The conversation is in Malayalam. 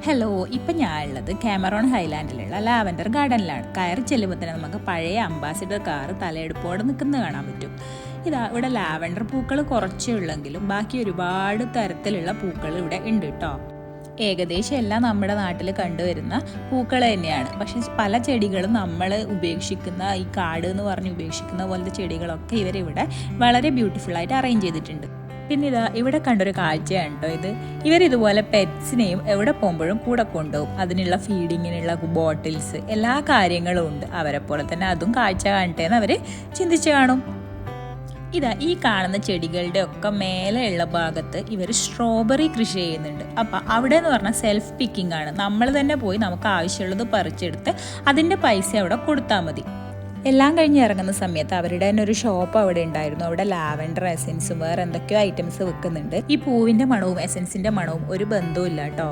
ഹലോ, ഇപ്പം ഞാനുള്ളത് കാമറോൺ ഹൈലാൻഡിലുള്ള ലാവൻഡർ ഗാർഡനിലാണ്. കയറി ചെല്ലുമ്പോൾ തന്നെ നമുക്ക് പഴയ അംബാസിഡർ കാറ് തലയെടുപ്പോടെ നിൽക്കുന്നത് കാണാൻ പറ്റും. ഇവിടെ ലാവൻഡർ പൂക്കൾ കുറച്ചേ ഉള്ളെങ്കിലും ബാക്കി ഒരുപാട് തരത്തിലുള്ള പൂക്കൾ ഇവിടെ ഉണ്ട് കേട്ടോ. ഏകദേശം എല്ലാം നമ്മുടെ നാട്ടിൽ കണ്ടുവരുന്ന പൂക്കൾ തന്നെയാണ്. പക്ഷെ പല ചെടികളും നമ്മൾ ഉപേക്ഷിക്കുന്ന ഈ കാട് എന്ന് പറഞ്ഞ് ഉപേക്ഷിക്കുന്ന പോലത്തെ ചെടികളൊക്കെ ഇവരിവിടെ വളരെ ബ്യൂട്ടിഫുള്ളായിട്ട് അറേഞ്ച് ചെയ്തിട്ടുണ്ട്. പിന്നെ ഇവിടെ കണ്ടൊരു കാഴ്ചയാണ് കേട്ടോ ഇവരിതുപോലെ പെറ്റ്സിനെയും എവിടെ പോകുമ്പോഴും കൂടെ കൊണ്ടുപോകും. അതിനുള്ള ഫീഡിങ്ങിനുള്ള ബോട്ടിൽസ് എല്ലാ കാര്യങ്ങളും ഉണ്ട്. അവരെ പോലെ തന്നെ അതും കാഴ്ച കാണട്ടെന്ന് അവർ ചിന്തിച്ചു കാണും. ഈ കാണുന്ന ചെടികളുടെ ഒക്കെ മേലെയുള്ള ഭാഗത്ത് ഇവർ സ്ട്രോബെറി കൃഷി ചെയ്യുന്നുണ്ട്. അപ്പം അവിടെ എന്ന് പറഞ്ഞാൽ സെൽഫ് പിക്കിംഗ് ആണ്. നമ്മൾ തന്നെ പോയി നമുക്ക് ആവശ്യമുള്ളത് പറിച്ചെടുത്ത് അതിൻ്റെ പൈസ അവിടെ കൊടുത്താൽ മതി. എല്ലാം കഴിഞ്ഞ് ഇറങ്ങുന്ന സമയത്ത് അവരുടെ തന്നെ ഒരു ഷോപ്പ് അവിടെ ഉണ്ടായിരുന്നു. അവിടെ ലാവൻഡർ എസൻസും വേറെ എന്തൊക്കെയോ ഐറ്റംസ് വെക്കുന്നുണ്ട്. ഈ പൂവിൻ്റെ മണവും എസൻസിൻ്റെ മണവും ഒരു ബന്ധവും ഇല്ല കേട്ടോ.